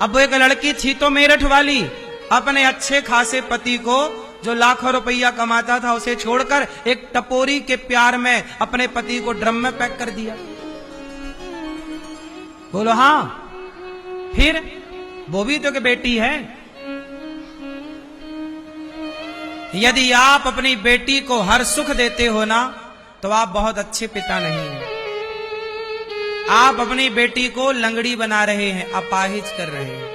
अब वो एक लड़की थी तो मेरठ वाली, अपने अच्छे खासे पति को जो लाखों रुपया कमाता था उसे छोड़कर एक टपोरी के प्यार में अपने पति को ड्रम में पैक कर दिया। बोलो हाँ, फिर वो भी तो कि बेटी है। यदि आप अपनी बेटी को हर सुख देते हो ना तो आप बहुत अच्छे पिता नहीं हैं। आप अपनी बेटी को लंगड़ी बना रहे हैं, अपाहिज कर रहे हैं।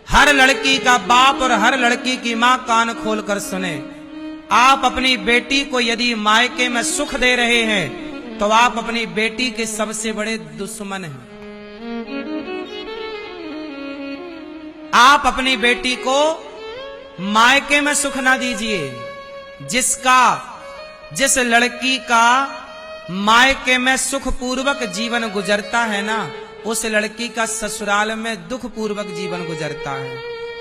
हर लड़की का बाप और हर लड़की की मां कान खोलकर सुने, आप अपनी बेटी को यदि मायके में सुख दे रहे हैं तो आप अपनी बेटी के सबसे बड़े दुश्मन हैं। आप अपनी बेटी को मायके में सुख ना दीजिए। जिस लड़की का मायके में सुख पूर्वक जीवन गुजरता है ना, उस लड़की का ससुराल में दुख पूर्वक जीवन गुजरता है।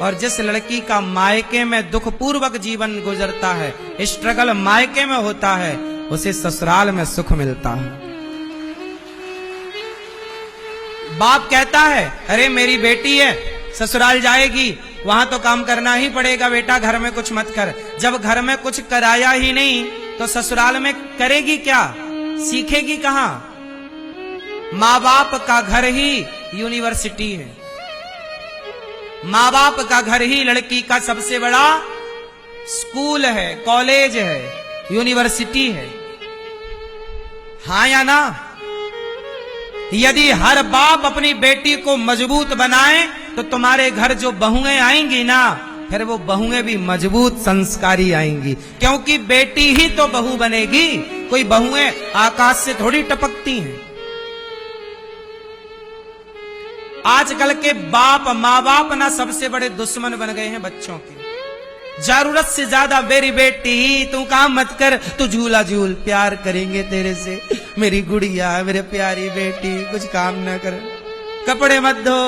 और जिस लड़की का मायके में दुख पूर्वक जीवन गुजरता है, स्ट्रगल मायके में होता है, उसे ससुराल में सुख मिलता है। बाप कहता है अरे मेरी बेटी है, ससुराल जाएगी, वहां तो काम करना ही पड़ेगा बेटा, घर में कुछ मत कर। जब घर में कुछ कराया ही नहीं तो ससुराल में करेगी क्या, सीखेगी कहां? माँ बाप का घर ही यूनिवर्सिटी है। माँ बाप का घर ही लड़की का सबसे बड़ा स्कूल है, कॉलेज है, यूनिवर्सिटी है। हाँ या ना? यदि हर बाप अपनी बेटी को मजबूत बनाए तो तुम्हारे घर जो बहुएं आएंगी ना, फिर वो बहुएं भी मजबूत संस्कारी आएंगी, क्योंकि बेटी ही तो बहू बनेगी। कोई बहुएं आकाश से थोड़ी टपकती हैं। आजकल के बाप माँ बाप ना सबसे बड़े दुश्मन बन गए हैं बच्चों के। जरूरत से ज्यादा मेरी बेटी तू काम मत कर, तू झूला झूल, प्यार करेंगे तेरे से, मेरी गुड़िया मेरे प्यारी बेटी, कुछ काम न कर, कपड़े मत धो,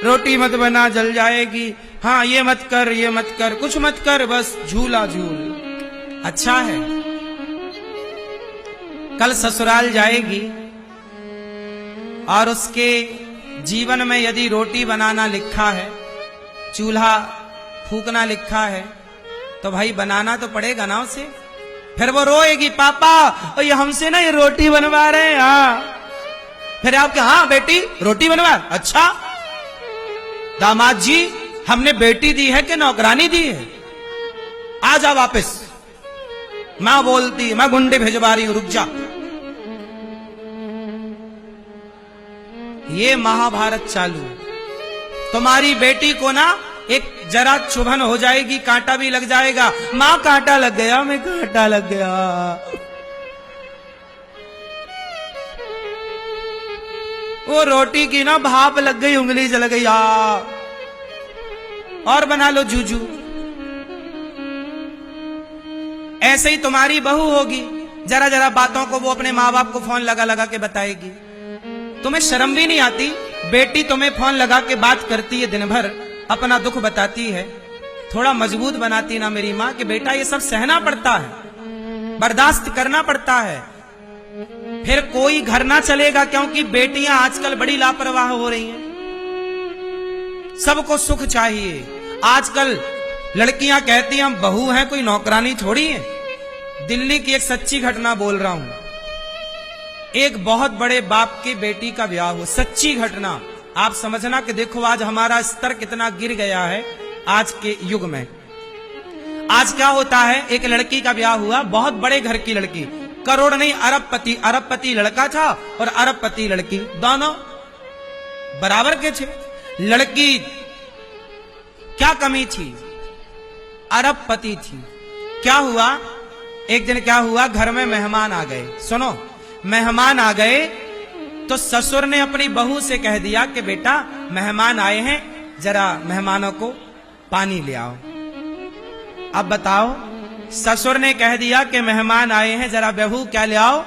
रोटी मत बना, जल जाएगी, हाँ ये मत कर, ये मत कर, कुछ मत कर, बस झूला झूल। अच्छा है, कल ससुराल जाएगी और उसके जीवन में यदि रोटी बनाना लिखा है, चूल्हा फूकना लिखा है, तो भाई बनाना तो पड़ेगा ना उसे। फिर वो रोएगी पापा और ये हमसे ना ये रोटी बनवा रहे हैं। हाँ, फिर आपके हाँ बेटी रोटी बनवा, अच्छा दामाद जी हमने बेटी दी है कि नौकरानी दी है, आ जा वापस। मां बोलती मैं गुंडे भिजवा रही हूं, रुक जा। ये महाभारत चालू। तुम्हारी बेटी को ना एक जरा चुभन हो जाएगी, कांटा भी लग जाएगा, मां कांटा लग गया, मैं कांटा लग गया। वो रोटी की ना भाप लग गई, उंगली जल गई, और बना लो जूजू। ऐसे ही तुम्हारी बहू होगी, जरा जरा बातों को वो अपने माँ बाप को फोन लगा लगा के बताएगी। तुम्हें शर्म भी नहीं आती? बेटी तुम्हें फोन लगा के बात करती है, दिन भर अपना दुख बताती है, थोड़ा मजबूत बनाती ना मेरी माँ कि बेटा ये सब सहना पड़ता है, बर्दाश्त करना पड़ता है। फिर कोई घर ना चलेगा, क्योंकि बेटियां आजकल बड़ी लापरवाह हो रही हैं। सबको सुख चाहिए। आजकल लड़कियां कहती हैं हम बहू हैं, कोई नौकरानी थोड़ी है। दिल्ली की एक सच्ची घटना बोल रहा हूं। एक बहुत बड़े बाप की बेटी का ब्याह हुआ, सच्ची घटना। आप समझना कि देखो आज हमारा स्तर कितना गिर गया है आज के युग में। आज क्या होता है, एक लड़की का ब्याह हुआ, बहुत बड़े घर की लड़की, करोड़ नहीं अरबपति, अरबपति लड़का था और अरबपति लड़की, दोनों बराबर के थे। लड़की क्या कमी थी, अरबपति थी। क्या हुआ, एक दिन क्या हुआ, घर में मेहमान आ गए। सुनो, मेहमान आ गए तो ससुर ने अपनी बहू से कह दिया कि बेटा मेहमान आए हैं, जरा मेहमानों को पानी ले आओ। अब बताओ, ससुर ने कह दिया कि मेहमान आए हैं, जरा बहू क्या ले आओ,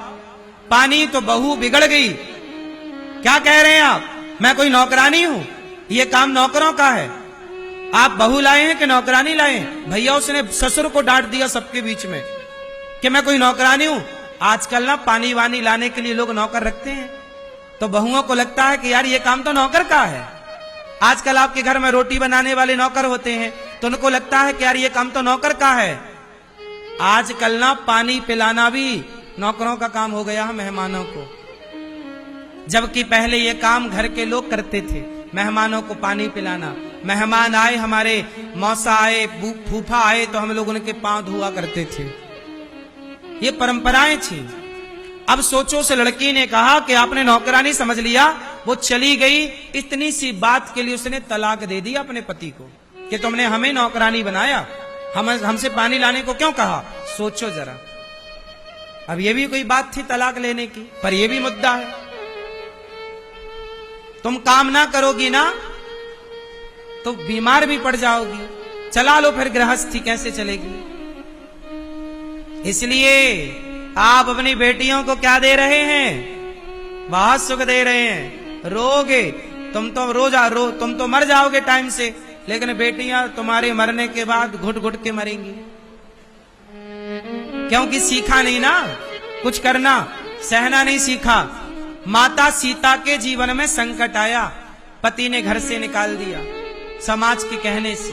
पानी। तो बहू बिगड़ गई। क्या कह रहे हैं आप, मैं कोई नौकरानी हूं? ये काम नौकरों का है। आप बहू लाए हैं कि नौकरानी लाए हैं? भैया उसने ससुर को डांट दिया सबके बीच में कि मैं कोई नौकरानी हूं। आजकल ना पानी वानी लाने के लिए लोग नौकर रखते हैं, तो बहुओं को लगता है कि यार ये काम तो नौकर का है। आजकल आपके घर में रोटी बनाने वाले नौकर होते हैं, तो उनको लगता है कि यार ये काम तो नौकर का है। आजकल ना पानी पिलाना भी नौकरों का काम हो गया है मेहमानों को, जबकि पहले ये काम घर के लोग करते थे, मेहमानों को पानी पिलाना। मेहमान आए, हमारे मौसा आए, फूफा आए, तो हम लोग उनके पांव धुआ करते थे। ये परंपराएं थी। अब सोचो, उस लड़की ने कहा कि आपने नौकरानी समझ लिया, वो चली गई, इतनी सी बात के लिए उसने तलाक दे दी अपने पति को कि तुमने हमें नौकरानी बनाया, हमसे पानी लाने को क्यों कहा। सोचो जरा, अब ये भी कोई बात थी तलाक लेने की, पर ये भी मुद्दा है। तुम काम ना करोगी ना तो बीमार भी पड़ जाओगी, चला लो फिर गृहस्थी कैसे चलेगी। इसलिए आप अपनी बेटियों को क्या दे रहे हैं, बहुत सुख दे रहे हैं। रोगे तुम तो तुम तो मर जाओगे टाइम से, लेकिन बेटियां तुम्हारे मरने के बाद घुट घुट के मरेंगी, क्योंकि सीखा नहीं ना कुछ करना, सहना नहीं सीखा। माता सीता के जीवन में संकट आया, पति ने घर से निकाल दिया समाज के कहने से।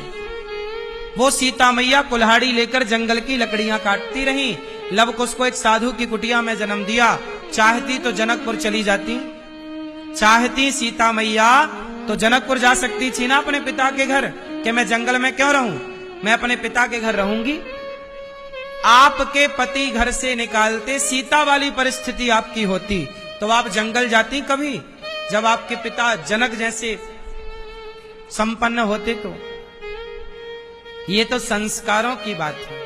वो सीता मैया कुल्हाड़ी लेकर जंगल की लकड़ियां काटती रहीं। लव कुश को एक साधु की कुटिया में जन्म दिया। चाहती तो जनकपुर चली जाती, चाहती सीता मैया तो जनकपुर जा सकती थी ना अपने पिता के घर, कि मैं जंगल में क्यों रहूं, मैं अपने पिता के घर रहूंगी। आपके पति घर से निकालते, सीता वाली परिस्थिति आपकी होती तो आप जंगल जाती कभी, जब आपके पिता जनक जैसे संपन्न होते। तो ये तो संस्कारों की बात है।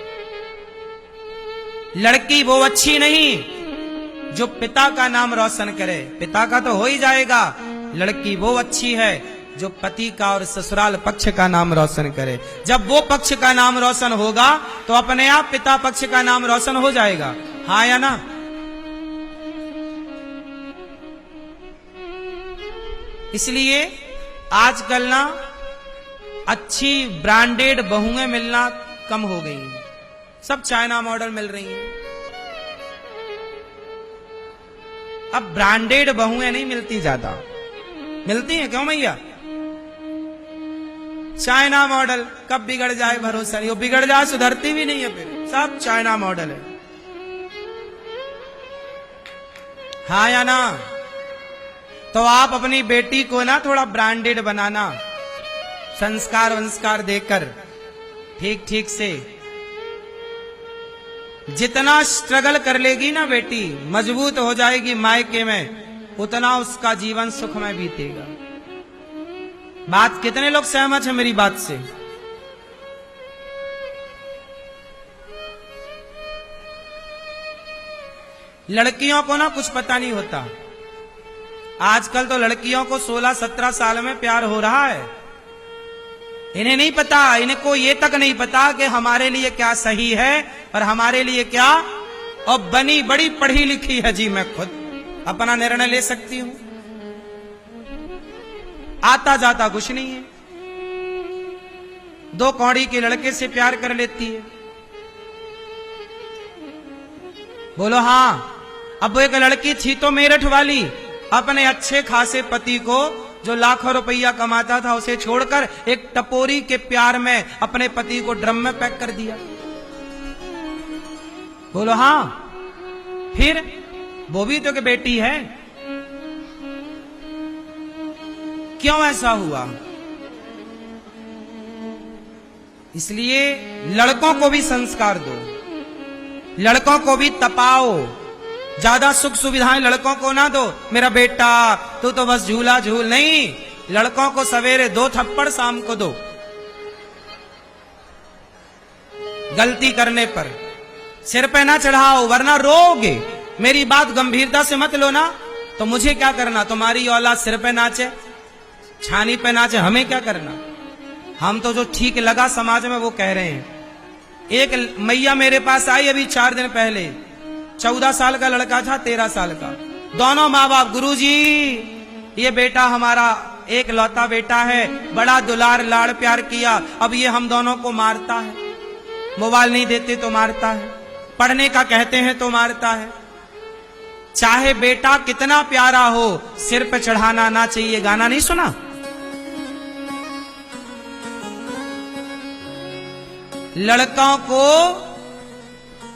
लड़की वो अच्छी नहीं जो पिता का नाम रोशन करे, पिता का तो हो ही जाएगा। लड़की वो अच्छी है जो पति का और ससुराल पक्ष का नाम रोशन करे। जब वो पक्ष का नाम रोशन होगा तो अपने आप पिता पक्ष का नाम रोशन हो जाएगा, हाँ या ना। इसलिए आजकल ना अच्छी ब्रांडेड बहुएं मिलना कम हो गई हैं, सब चाइना मॉडल मिल रही हैं। अब ब्रांडेड बहुएं नहीं मिलती, ज्यादा मिलती हैं क्यों भैया, चाइना मॉडल कब बिगड़ जाए भरोसा नहीं, वो बिगड़ जाए सुधरती भी नहीं है, फिर सब चाइना मॉडल है, हाँ या ना। तो आप अपनी बेटी को ना थोड़ा ब्रांडेड बनाना, संस्कार वंस्कार देकर ठीक ठीक से। जितना स्ट्रगल कर लेगी ना बेटी, मजबूत हो जाएगी मायके में, उतना उसका जीवन सुख में बीतेगा। बात कितने लोग सहमत हैं मेरी बात से। लड़कियों को ना कुछ पता नहीं होता। आजकल तो लड़कियों को 16-17 साल में प्यार हो रहा है। इन्हें नहीं पता, इनको ये तक नहीं पता कि हमारे लिए क्या सही है और हमारे लिए क्या। और बनी बड़ी पढ़ी लिखी है जी, मैं खुद अपना निर्णय ले सकती हूं, आता जाता कुछ नहीं है। 2 कौड़ी के लड़के से प्यार कर लेती है, बोलो हाँ। अब एक लड़की थी तो मेरठ वाली, अपने अच्छे खासे पति को जो लाखों रुपया कमाता था उसे छोड़कर एक टपोरी के प्यार में अपने पति को ड्रम में पैक कर दिया, बोलो हाँ। फिर वो भी तो कि बेटी है, क्यों ऐसा हुआ। इसलिए लड़कों को भी संस्कार दो, लड़कों को भी तपाओ, ज्यादा सुख सुविधाएं लड़कों को ना दो। मेरा बेटा तू तो बस झूला झूल, नहीं, लड़कों को सवेरे 2 थप्पड़ शाम को दो, गलती करने पर सिर पे ना चढ़ाओ वरना रोगे। मेरी बात गंभीरता से मत लो ना, तो मुझे क्या करना, तुम्हारी औलाद सिर पे नाचे छानी पे नाचे, हमें क्या करना। हम तो जो ठीक लगा समाज में वो कह रहे हैं। एक मैया मेरे पास आई अभी 4 दिन पहले, 14 साल का लड़का था, 13 साल का, दोनों माँ बाप। गुरुजी ये बेटा हमारा एक लौता बेटा है, बड़ा दुलार लाड़ प्यार किया, अब ये हम दोनों को मारता है, मोबाइल नहीं देते तो मारता है, पढ़ने का कहते हैं तो मारता है। चाहे बेटा कितना प्यारा हो, सिर पे चढ़ाना ना चाहिए। गाना नहीं सुना, लड़कों को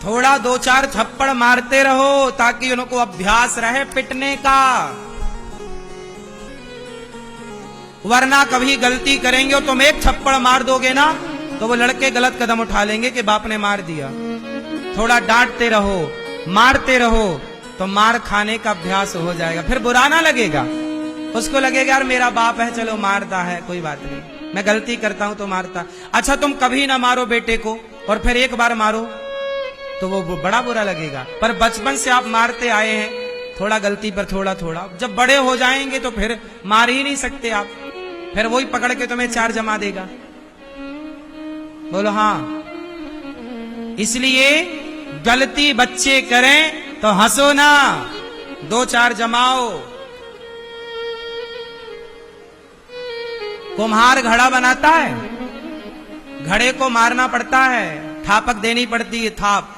थोड़ा 2-4 थप्पड़ मारते रहो ताकि उनको अभ्यास रहे पिटने का, वरना कभी गलती करेंगे और तुम एक थप्पड़ मार दोगे ना तो वो लड़के गलत कदम उठा लेंगे कि बाप ने मार दिया। थोड़ा डांटते रहो, मारते रहो तो मार खाने का अभ्यास हो जाएगा, फिर बुरा ना लगेगा। उसको लगेगा यार मेरा बाप है, चलो मारता है, कोई बात नहीं, मैं गलती करता हूं तो मारता। अच्छा तुम कभी ना मारो बेटे को और फिर एक बार मारो तो वो बड़ा बुरा लगेगा। पर बचपन से आप मारते आए हैं, थोड़ा गलती पर थोड़ा थोड़ा, जब बड़े हो जाएंगे तो फिर मार ही नहीं सकते आप, फिर वही पकड़ के तुम्हें 4 जमा देगा। बोलो हाँ। इसलिए गलती बच्चे करें तो हंसो ना, 2-4 जमाओ। कुम्हार घड़ा बनाता है, घड़े को मारना पड़ता है, थापक देनी पड़ती है, थाप,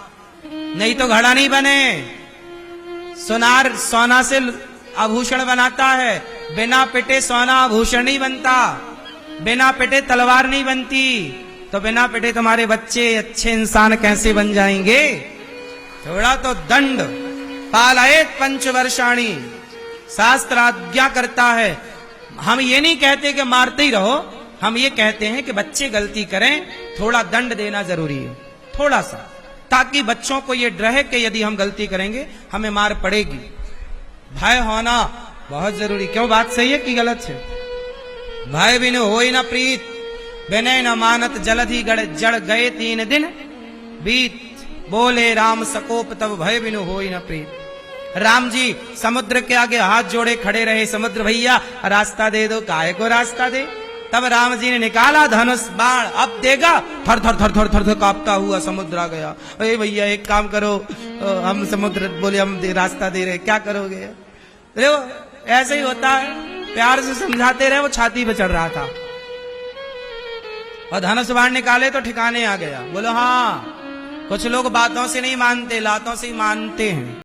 नहीं तो घड़ा नहीं बने। सुनार सोना से आभूषण बनाता है, बिना पिटे सोना आभूषण नहीं बनता, बिना पिटे तलवार नहीं बनती, तो बिना पिटे तुम्हारे बच्चे अच्छे इंसान कैसे बन जाएंगे? थोड़ा तो दंड। पालयेत पंचवर्षाणि, शास्त्र आज्ञा करता है। हम ये नहीं कहते कि मारते ही रहो, हम ये कहते हैं कि बच्चे गलती करें थोड़ा दंड देना जरूरी है, थोड़ा सा, ताकि बच्चों को ये रहे कि यदि हम गलती करेंगे हमें मार पड़ेगी। भय होना बहुत जरूरी। क्यों, बात सही है कि गलत है? भय बिनु होई न प्रीत, विनय न मानत जलधि गड़ जड़ गए 3 दिन बीत, बोले राम सकोप तब भय बिनु होई न प्रीत। राम जी समुद्र के आगे हाथ जोड़े खड़े रहे, समुद्र भैया रास्ता दे दो, काहे को रास्ता दे? तब राम जी ने निकाला धनुष बाण, अब देगा, थर थर थर थर थर थर कांपता हुआ समुद्र आ गया। अरे भैया एक काम करो, हम समुद्र बोले हम रास्ता दे रहे, क्या करोगे? देखो ऐसे ही होता है, प्यार से समझाते रहे, वो छाती पे चढ़ रहा था और धनुष बाण निकाले तो ठिकाने आ गया। बोलो हाँ। कुछ लोग बातों से नहीं मानते, लातों से ही मानते हैं।